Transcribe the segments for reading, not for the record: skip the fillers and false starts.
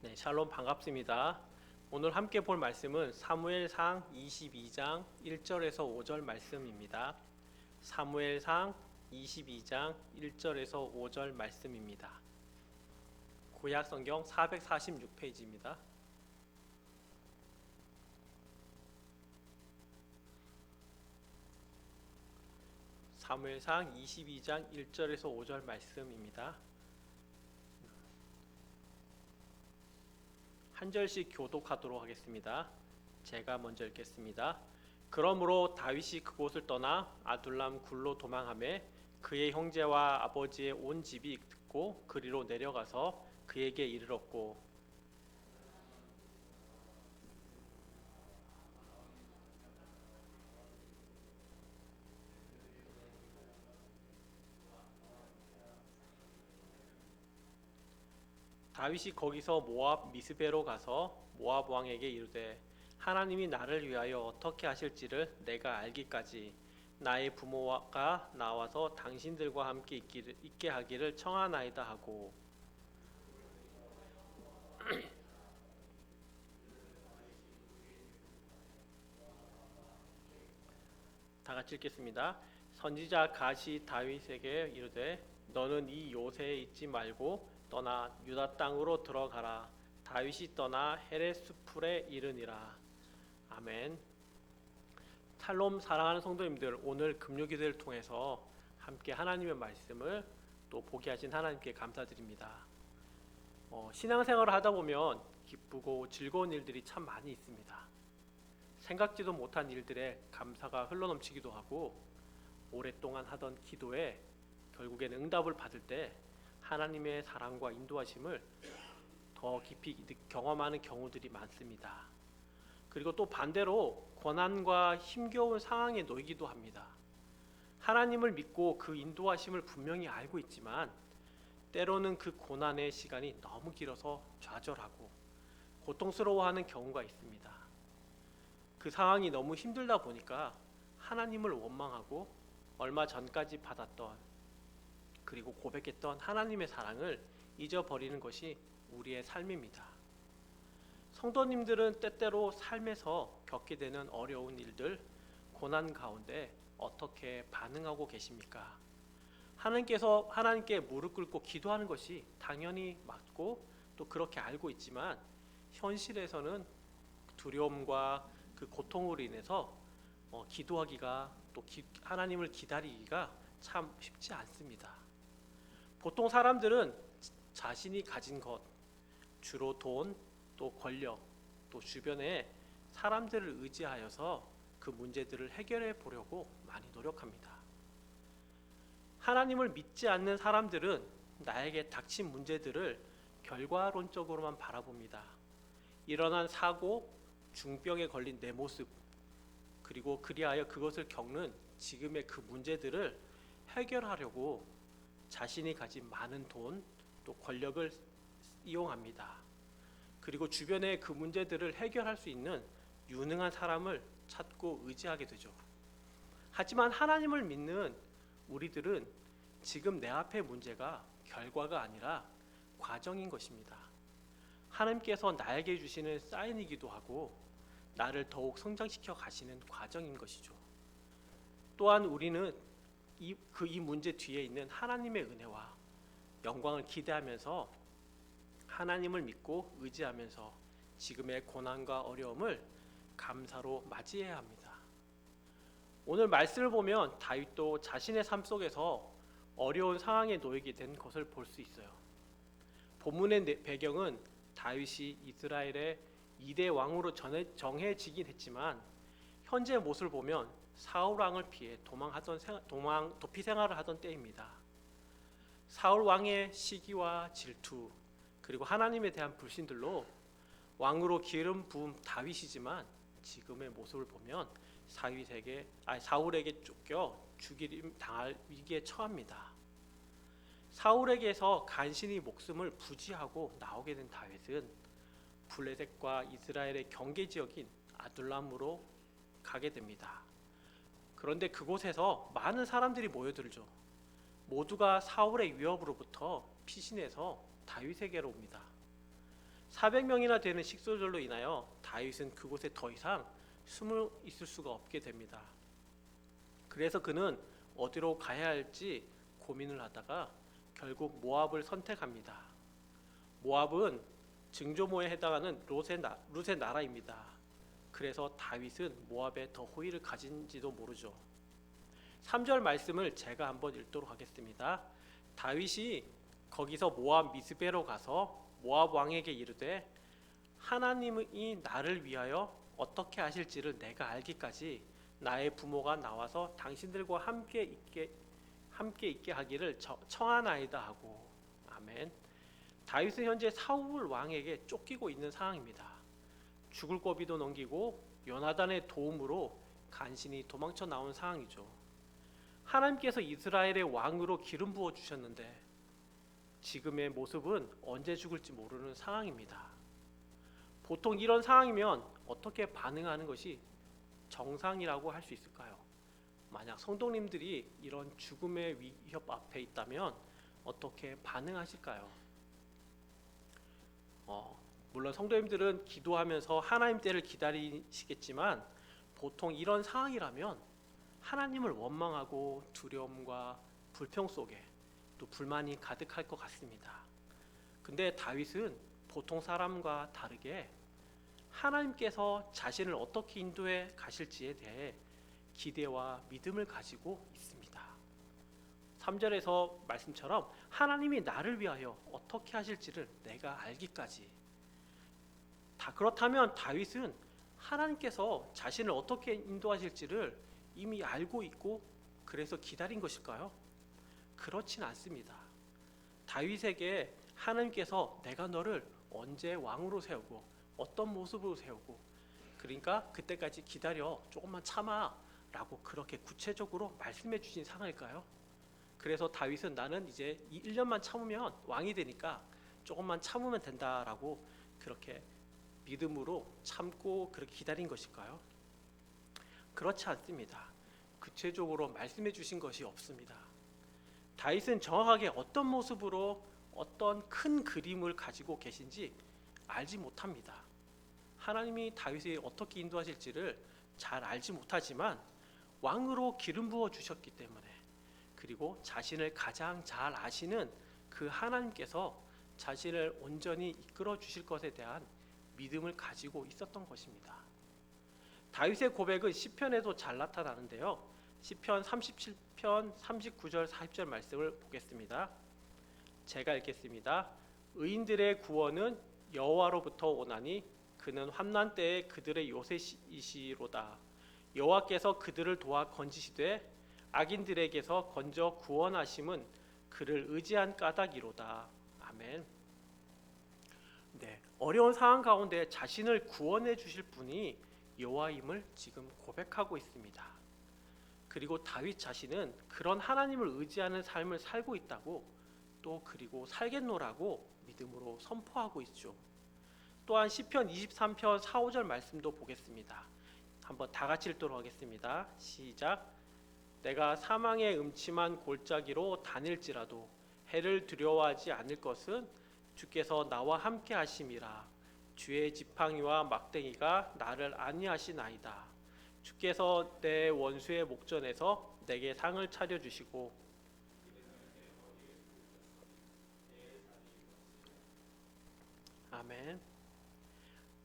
네, 샬롬 반갑습니다. 오늘 함께 볼 말씀은 사무엘상 22장 1절에서 5절 말씀입니다. 사무엘상 22장 1절에서 5절 말씀입니다. 구약 성경 446페이지입니다. 사무엘상 22장 1절에서 5절 말씀입니다. 한 절씩 교독하도록 하겠습니다. 제가 먼저 읽겠습니다. 그러므로 다윗이 그곳을 떠나 아둘람 굴로 도망하매 그의 형제와 아버지의 온 집이 듣고 그리로 내려가서 그에게 이르렀고 다윗이 거기서 모압 미스베로 가서 모압 왕에게 이르되 하나님이 나를 위하여 어떻게 하실지를 내가 알기까지 나의 부모가 나와서 당신들과 함께 있게 하기를 청하나이다 하고 다 같이 읽겠습니다. 선지자 갓이 다윗에게 이르되 너는 이 요새에 있지 말고 떠나 유다 땅으로 들어가라. 다윗이 떠나 헤레스풀에 이르니라. 아멘. 샬롬 사랑하는 성도님들, 오늘 금요기도를 통해서 함께 하나님의 말씀을 또 보게 하신 하나님께 감사드립니다. 신앙생활을 하다 보면 기쁘고 즐거운 일들이 참 많이 있습니다. 생각지도 못한 일들에 감사가 흘러넘치기도 하고 오랫동안 하던 기도에 결국엔 응답을 받을 때 하나님의 사랑과 인도하심을 더 깊이 경험하는 경우들이 많습니다. 그리고 또 반대로 고난과 힘겨운 상황에 놓이기도 합니다. 하나님을 믿고 그 인도하심을 분명히 알고 있지만 때로는 그 고난의 시간이 너무 길어서 좌절하고 고통스러워하는 경우가 있습니다. 그 상황이 너무 힘들다 보니까 하나님을 원망하고 얼마 전까지 받았던 그리고 고백했던 하나님의 사랑을 잊어버리는 것이 우리의 삶입니다. 성도님들은 때때로 삶에서 겪게 되는 어려운 일들, 고난 가운데 어떻게 반응하고 계십니까? 하나님께 무릎 꿇고 기도하는 것이 당연히 맞고 또 그렇게 알고 있지만 현실에서는 두려움과 그 고통으로 인해서 기도하기가 또 하나님을 기다리기가 참 쉽지 않습니다. 보통 사람들은 자신이 가진 것, 주로 돈, 또 권력, 또 주변에 사람들을 의지하여서 그 문제들을 해결해 보려고 많이 노력합니다. 하나님을 믿지 않는 사람들은 나에게 닥친 문제들을 결과론적으로만 바라봅니다. 일어난 사고, 중병에 걸린 내 모습, 그리고 그리하여 그것을 겪는 지금의 그 문제들을 해결하려고 자신이 가진 많은 돈, 또 권력을 이용합니다. 그리고 주변의 그 문제들을 해결할 수 있는 유능한 사람을 찾고 의지하게 되죠. 하지만 하나님을 믿는 우리들은 지금 내 앞의 문제가 결과가 아니라 과정인 것입니다. 하나님께서 나에게 주시는 사인이기도 하고 나를 더욱 성장시켜 가시는 과정인 것이죠. 또한 우리는 이 문제 뒤에 있는 하나님의 은혜와 영광을 기대하면서 하나님을 믿고 의지하면서 지금의 고난과 어려움을 감사로 맞이해야 합니다. 오늘 말씀을 보면 다윗도 자신의 삶 속에서 어려운 상황에 놓이게 된 것을 볼 수 있어요. 본문의 배경은 다윗이 이스라엘의 2대 왕으로 정해지긴 했지만 현재 모습을 보면 사울 왕을 피해 도피 생활을 하던 때입니다. 사울 왕의 시기와 질투 그리고 하나님에 대한 불신들로 왕으로 기름 부은 다윗이지만 지금의 모습을 보면 사울에게 쫓겨 죽임 당할 위기에 처합니다. 사울에게서 간신히 목숨을 부지하고 나오게 된 다윗은 블레셋과 이스라엘의 경계 지역인 아둘람으로 가게 됩니다. 그런데 그곳에서 많은 사람들이 모여들죠. 모두가 사울의 위협으로부터 피신해서 다윗에게로 옵니다. 400명이나 되는 식소절로 인하여 다윗은 그곳에 더 이상 숨을 있을 수가 없게 됩니다. 그래서 그는 어디로 가야 할지 고민을 하다가 결국 모압을 선택합니다. 모압은 증조모에 해당하는 룻의 나라입니다. 그래서 다윗은 모압에 더 호의를 가진지도 모르죠. 3절 말씀을 제가 한번 읽도록 하겠습니다. 다윗이 거기서 모압 미스베로 가서 모압 왕에게 이르되 하나님이 나를 위하여 어떻게 하실지를 내가 알기까지 나의 부모가 나와서 당신들과 함께 있게 하기를 청하나이다 하고. 아멘. 다윗은 현재 사울 왕에게 쫓기고 있는 상황입니다. 죽을 고비도 넘기고 요나단의 도움으로 간신히 도망쳐 나온 상황이죠. 하나님께서 이스라엘의 왕으로 기름 부어 주셨는데 지금의 모습은 언제 죽을지 모르는 상황입니다. 보통 이런 상황이면 어떻게 반응하는 것이 정상이라고 할 수 있을까요? 만약 성도님들이 이런 죽음의 위협 앞에 있다면 어떻게 반응하실까요? 물론 성도님들은 기도하면서 하나님 때를 기다리시겠지만 보통 이런 상황이라면 하나님을 원망하고 두려움과 불평 속에 또 불만이 가득할 것 같습니다. 근데 다윗은 보통 사람과 다르게 하나님께서 자신을 어떻게 인도해 가실지에 대해 기대와 믿음을 가지고 있습니다. 3절에서 말씀처럼 하나님이 나를 위하여 어떻게 하실지를 내가 알기까지. 그렇다면 다윗은 하나님께서 자신을 어떻게 인도하실지를 이미 알고 있고 그래서 기다린 것일까요? 그렇진 않습니다. 다윗에게 하나님께서 내가 너를 언제 왕으로 세우고 어떤 모습으로 세우고 그러니까 그때까지 기다려 조금만 참아 라고 그렇게 구체적으로 말씀해 주신 상황일까요? 그래서 다윗은 나는 이제 1년만 참으면 왕이 되니까 조금만 참으면 된다라고 그렇게 믿음으로 참고 그렇게 기다린 것일까요? 그렇지 않습니다. 구체적으로 말씀해 주신 것이 없습니다. 다윗은 정확하게 어떤 모습으로 어떤 큰 그림을 가지고 계신지 알지 못합니다. 하나님이 다윗이 어떻게 인도하실지를 잘 알지 못하지만 왕으로 기름 부어 주셨기 때문에 그리고 자신을 가장 잘 아시는 그 하나님께서 자신을 온전히 이끌어 주실 것에 대한 믿음을 가지고 있었던 것입니다. 다윗의 고백은 시편에도 잘 나타나는데요. 시편 37편 39절 40절 말씀을 보겠습니다. 제가 읽겠습니다. 의인들의 구원은 여호와로부터 오나니 그는 환난 때에 그들의 요새이시로다. 여호와께서 그들을 도와 건지시되 악인들에게서 건져 구원하심은 그를 의지한 까닭이로다. 아멘. 네, 어려운 상황 가운데 자신을 구원해 주실 분이 여호와임을 지금 고백하고 있습니다. 그리고 다윗 자신은 그런 하나님을 의지하는 삶을 살고 있다고 또 그리고 살겠노라고 믿음으로 선포하고 있죠. 또한 시편 23편 4, 5절 말씀도 보겠습니다. 한번 다 같이 읽도록 하겠습니다. 시작. 내가 사망의 음침한 골짜기로 다닐지라도 해를 두려워하지 않을 것은 주께서 나와 함께 하심이라. 주의 지팡이와 막대기가 나를 안위하시나이다. 주께서 내 원수의 목전에서 내게 상을 차려주시고 아멘.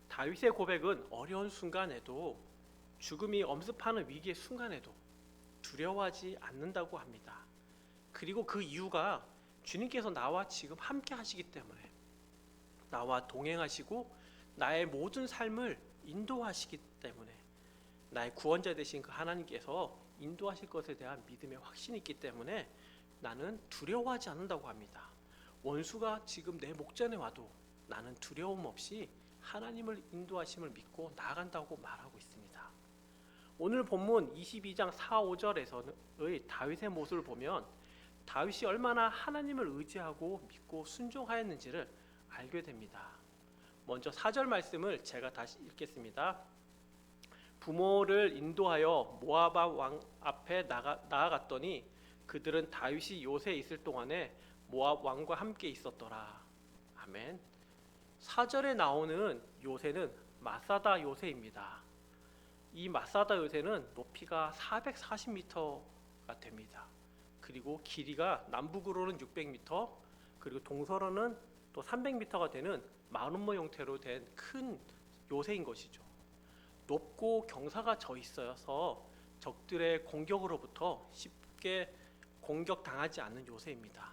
다윗의 고백은 어려운 순간에도 죽음이 엄습하는 위기의 순간에도 두려워하지 않는다고 합니다. 그리고 그 이유가 주님께서 나와 지금 함께 하시기 때문에 나와 동행하시고 나의 모든 삶을 인도하시기 때문에 나의 구원자 되신 그 하나님께서 인도하실 것에 대한 믿음의 확신이 있기 때문에 나는 두려워하지 않는다고 합니다. 원수가 지금 내 목전에 와도 나는 두려움 없이 하나님을 인도하심을 믿고 나아간다고 말하고 있습니다. 오늘 본문 22장 4, 5절에서의 다윗의 모습을 보면 다윗이 얼마나 하나님을 의지하고 믿고 순종하였는지를 알게 됩니다. 먼저 4절 말씀을 제가 다시 읽겠습니다. 부모를 인도하여 모압 왕 앞에 나아갔더니 그들은 다윗이 요새에 있을 동안에 모압 왕과 함께 있었더라. 아멘. 4절에 나오는 요새는 마사다 요새입니다. 이 마사다 요새는 높이가 440m가 됩니다. 그리고 길이가 남북으로는 600m, 그리고 동서로는 또 300m가 되는 마름모 형태로 된 큰 요새인 것이죠. 높고 경사가 져 있어서 적들의 공격으로부터 쉽게 공격당하지 않는 요새입니다.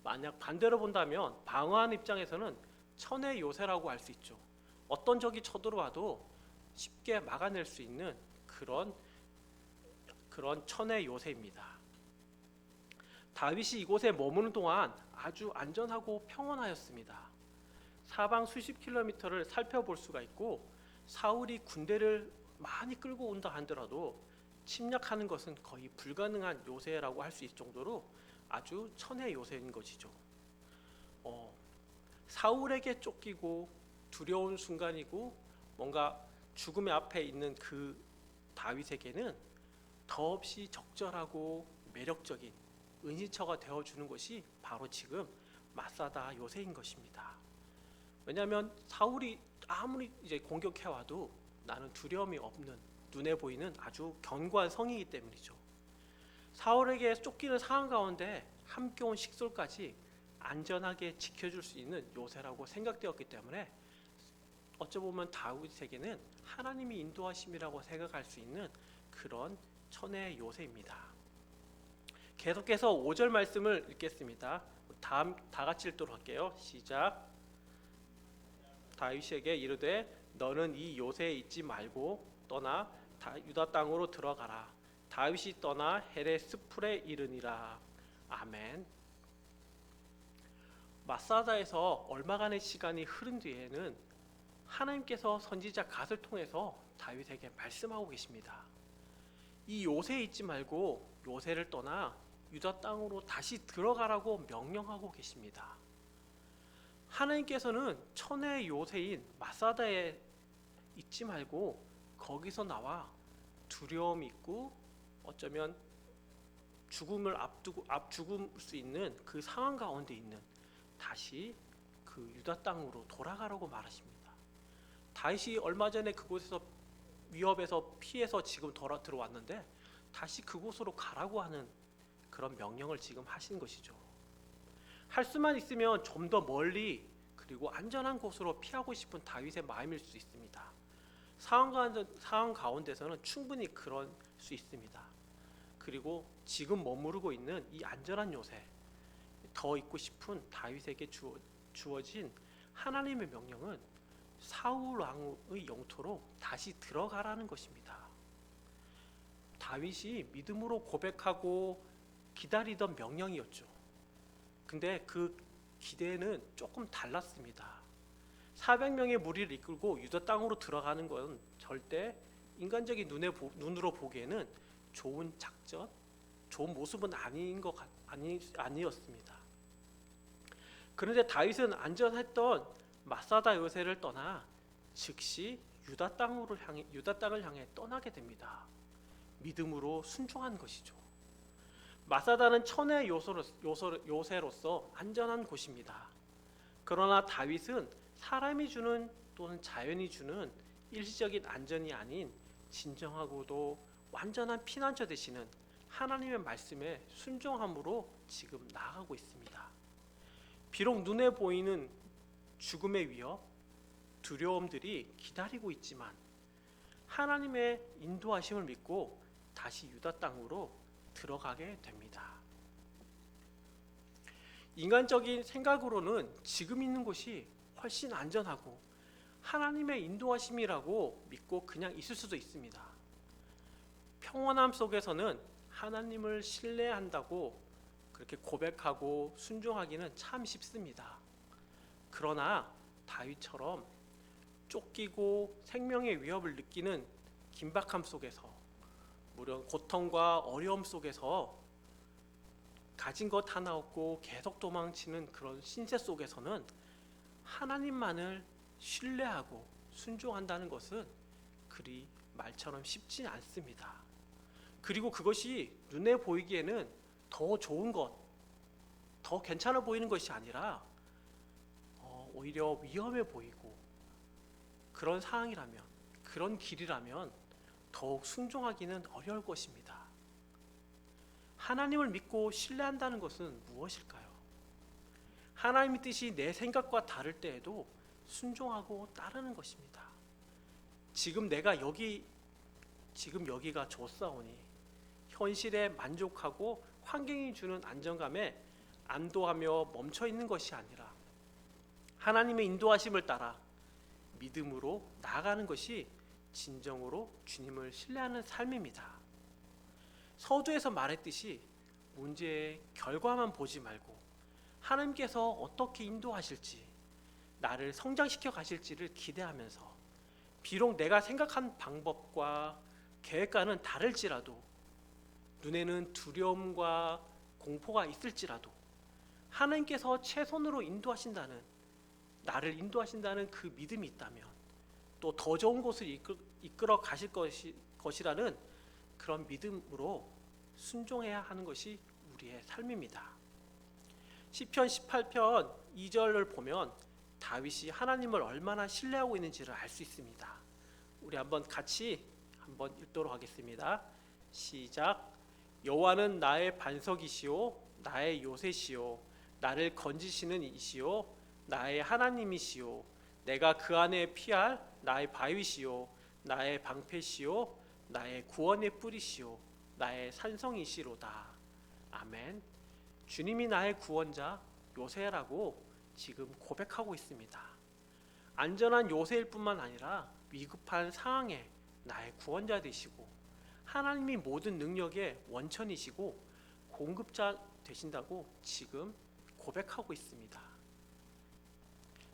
만약 반대로 본다면 방어하는 입장에서는 천의 요새라고 할 수 있죠. 어떤 적이 쳐들어와도 쉽게 막아낼 수 있는 그런 천의 요새입니다. 다윗이 이곳에 머무는 동안 아주 안전하고 평온하였습니다. 사방 수십 킬로미터를 살펴볼 수가 있고 사울이 군대를 많이 끌고 온다 하더라도 침략하는 것은 거의 불가능한 요새라고 할 수 있을 정도로 아주 천의 요새인 것이죠. 사울에게 쫓기고 두려운 순간이고 뭔가 죽음의 앞에 있는 그 다윗에게는 더없이 적절하고 매력적인 은신처가 되어주는 것이 바로 지금 마사다 요새인 것입니다. 왜냐하면 사울이 아무리 이제 공격해와도 나는 두려움이 없는, 눈에 보이는 아주 견고한 성이기 때문이죠. 사울에게 쫓기는 상황 가운데 함께 온 식솔까지 안전하게 지켜줄 수 있는 요새라고 생각되었기 때문에 어찌 보면 다윗에게는 하나님이 인도하심이라고 생각할 수 있는 그런 천의 요새입니다. 계속해서 5절 말씀을 읽겠습니다. 다 같이 읽도록 할게요. 시작. 다윗에게 이르되 너는 이 요새에 있지 말고 떠나 유다 땅으로 들어가라. 다윗이 떠나 헤레스풀에 이르니라. 아멘. 마사다에서 얼마간의 시간이 흐른 뒤에는 하나님께서 선지자 갓을 통해서 다윗에게 말씀하고 계십니다. 이 요새에 있지 말고 요새를 떠나 유다 땅으로 다시 들어가라고 명령하고 계십니다. 하나님께서는 천의 요새인 마사다에 있지 말고 거기서 나와 두려움 있고 어쩌면 죽음을 죽을 수 있는 그 상황 가운데 있는 다시 그 유다 땅으로 돌아가라고 말하십니다. 다윗이 얼마 전에 그곳에서 위협에서 피해서 지금 들어왔는데 다시 그곳으로 가라고 하는 그런 명령을 지금 하신 것이죠. 할 수만 있으면 좀 더 멀리 그리고 안전한 곳으로 피하고 싶은 다윗의 마음일 수 있습니다. 상황 가운데서는 충분히 그럴 수 있습니다. 그리고 지금 머무르고 있는 이 안전한 요새, 더 있고 싶은 다윗에게 주어진 하나님의 명령은 사울 왕의 영토로 다시 들어가라는 것입니다. 다윗이 믿음으로 고백하고 기다리던 명령이었죠. 근데 그 기대는 조금 달랐습니다. 400명의 무리를 이끌고 유다 땅으로 들어가는 건 절대 인간적인 눈으로 보기에는 좋은 작전, 좋은 모습은 아니었습니다. 그런데 다윗은 안전했던 마사다 요새를 떠나 즉시 유다 땅을 향해 떠나게 됩니다. 믿음으로 순종한 것이죠. 마사다는 천의 요새로서 안전한 곳입니다. 그러나 다윗은 사람이 주는 또는 자연이 주는 일시적인 안전이 아닌 진정하고도 완전한 피난처 되시는 하나님의 말씀에 순종함으로 지금 나아가고 있습니다. 비록 눈에 보이는 죽음의 위협, 두려움들이 기다리고 있지만 하나님의 인도하심을 믿고 다시 유다 땅으로 들어가게 됩니다. 인간적인 생각으로는 지금 있는 곳이 훨씬 안전하고 하나님의 인도하심이라고 믿고 그냥 있을 수도 있습니다. 평온함 속에서는 하나님을 신뢰한다고 그렇게 고백하고 순종하기는 참 쉽습니다. 그러나 다윗처럼 쫓기고 생명의 위협을 느끼는 긴박함 속에서, 무려 고통과 어려움 속에서 가진 것 하나 없고 계속 도망치는 그런 신세 속에서는 하나님만을 신뢰하고 순종한다는 것은 그리 말처럼 쉽지 않습니다. 그리고 그것이 눈에 보이기에는 더 좋은 것, 더 괜찮아 보이는 것이 아니라 오히려 위험해 보이고 그런 상황이라면, 그런 길이라면 더욱 순종하기는 어려울 것입니다. 하나님을 믿고 신뢰한다는 것은 무엇일까요? 하나님의 뜻이 내 생각과 다를 때에도 순종하고 따르는 것입니다. 지금 여기가 좋사오니 현실에 만족하고 환경이 주는 안정감에 안도하며 멈춰 있는 것이 아니라 하나님의 인도하심을 따라 믿음으로 나아가는 것이 진정으로 주님을 신뢰하는 삶입니다. 서두에서 말했듯이 문제의 결과만 보지 말고 하나님께서 어떻게 인도하실지, 나를 성장시켜 가실지를 기대하면서 비록 내가 생각한 방법과 계획과는 다를지라도, 눈에는 두려움과 공포가 있을지라도 하나님께서 최선으로 나를 인도하신다는 그 믿음이 있다면, 또 더 좋은 곳을 이끌어 가실 것이라는 그런 믿음으로 순종해야 하는 것이 우리의 삶입니다. 시편 18편 2절을 보면 다윗이 하나님을 얼마나 신뢰하고 있는지를 알 수 있습니다. 우리 같이 읽도록 하겠습니다. 시작. 여호와는 나의 반석이시오 나의 요새시오 나를 건지시는 이시오 나의 하나님이시오 내가 그 안에 피할 나의 바위시오 나의 방패시오 나의 구원의 뿌리시오 나의 산성이시로다. 아멘. 주님이 나의 구원자 요새라고 지금 고백하고 있습니다. 안전한 요새일 뿐만 아니라 위급한 상황에 나의 구원자 되시고 하나님이 모든 능력의 원천이시고 공급자 되신다고 지금 고백하고 있습니다.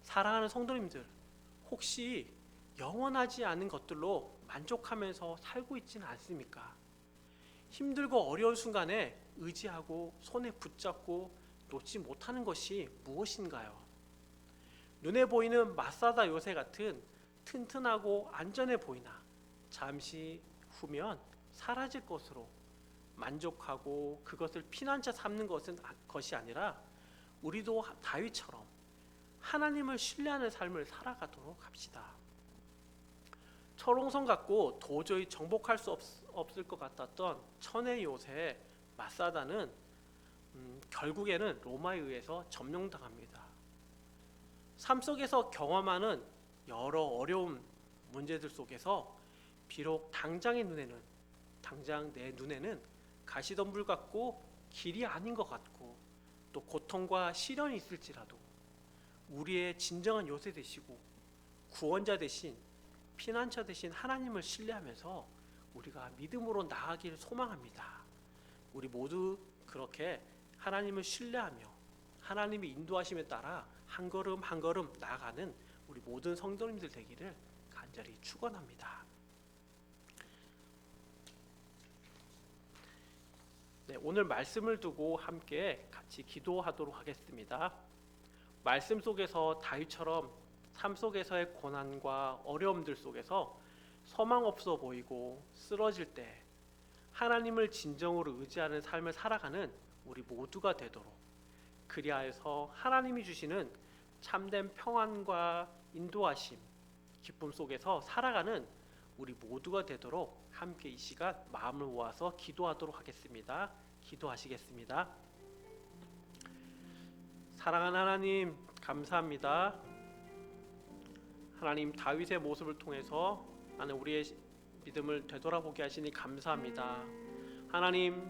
사랑하는 성도님들, 혹시 영원하지 않은 것들로 만족하면서 살고 있지는 않습니까? 힘들고 어려운 순간에 의지하고 손에 붙잡고 놓지 못하는 것이 무엇인가요? 눈에 보이는 마사다 요새 같은 튼튼하고 안전해 보이나 잠시 후면 사라질 것으로 만족하고 그것을 피난처 삼는 것이 아니라 우리도 다윗처럼 하나님을 신뢰하는 삶을 살아가도록 합시다. 철옹성 같고 도저히 정복할 수 없을 것 같았던 천의 요새 마사다는 결국에는 로마에 의해서 점령당합니다. 삶 속에서 경험하는 여러 어려운 문제들 속에서 비록 당장 내 눈에는 가시덤불 같고 길이 아닌 것 같고 또 고통과 시련이 있을지라도 우리의 진정한 요새 되시고 구원자 되신 피난처 되신 하나님을 신뢰하면서 우리가 믿음으로 나아가기를 소망합니다. 우리 모두 그렇게 하나님을 신뢰하며 하나님의 인도하심에 따라 한 걸음 한 걸음 나아가는 우리 모든 성도님들 되기를 간절히 축원합니다. 네, 오늘 말씀을 두고 함께 같이 기도하도록 하겠습니다. 말씀 속에서 다윗처럼 삶 속에서의 고난과 어려움들 속에서 소망 없어 보이고 쓰러질 때 하나님을 진정으로 의지하는 삶을 살아가는 우리 모두가 되도록, 그리하여서 하나님이 주시는 참된 평안과 인도하심, 기쁨 속에서 살아가는 우리 모두가 되도록 함께 이 시간 마음을 모아서 기도하도록 하겠습니다. 기도하시겠습니다. 사랑하는 하나님, 감사합니다. 하나님, 다윗의 모습을 통해서 나는 우리의 믿음을 되돌아보게 하시니 감사합니다. 하나님,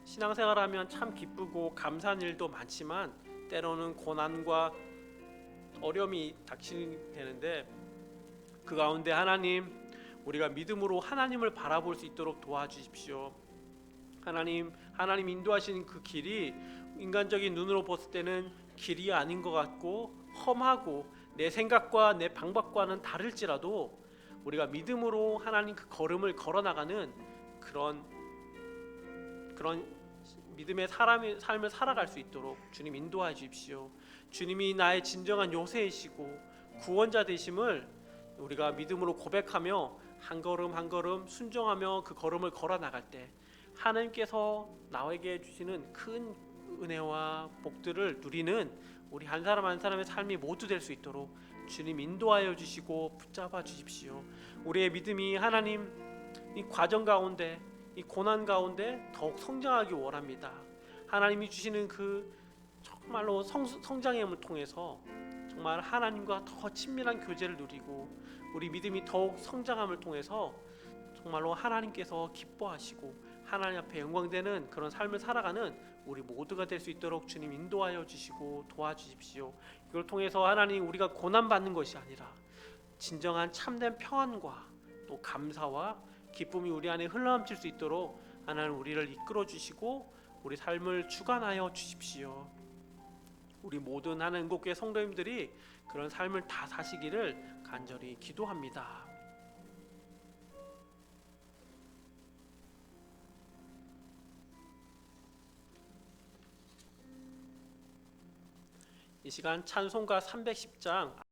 신앙생활하면 참 기쁘고 감사한 일도 많지만 때로는 고난과 어려움이 닥치게 되는데 그 가운데 하나님, 우리가 믿음으로 하나님을 바라볼 수 있도록 도와주십시오. 하나님 인도하시는 그 길이 인간적인 눈으로 봤을 때는 길이 아닌 것 같고 험하고 내 생각과 내 방법과는 다를지라도 우리가 믿음으로 하나님 그 걸음을 걸어나가는 그런 믿음의 삶을 살아갈 수 있도록 주님 인도하여 주십시오. 주님이 나의 진정한 요새이시고 구원자 되심을 우리가 믿음으로 고백하며 한 걸음 한 걸음 순종하며 그 걸음을 걸어나갈 때 하나님께서 나에게 주시는 큰 은혜와 복들을 누리는 우리 한 사람 한 사람의 삶이 모두 될 수 있도록 주님 인도하여 주시고 붙잡아 주십시오. 우리의 믿음이 하나님 이 과정 가운데, 이 고난 가운데 더욱 성장하기 원합니다. 하나님이 주시는 그 정말로 성장함을 통해서 정말 하나님과 더 친밀한 교제를 누리고 우리 믿음이 더욱 성장함을 통해서 정말로 하나님께서 기뻐하시고 하나님 앞에 영광되는 그런 삶을 살아가는 우리 모두가 될 수 있도록 주님 인도하여 주시고 도와주십시오. 이걸 통해서 하나님 우리가 고난받는 것이 아니라 진정한 참된 평안과 또 감사와 기쁨이 우리 안에 흘러넘칠 수 있도록 하나님 우리를 이끌어 주시고 우리 삶을 주관하여 주십시오. 우리 모든 하나님 국교회 성도님들이 그런 삶을 다 사시기를 간절히 기도합니다. 이 시간 찬송가 310장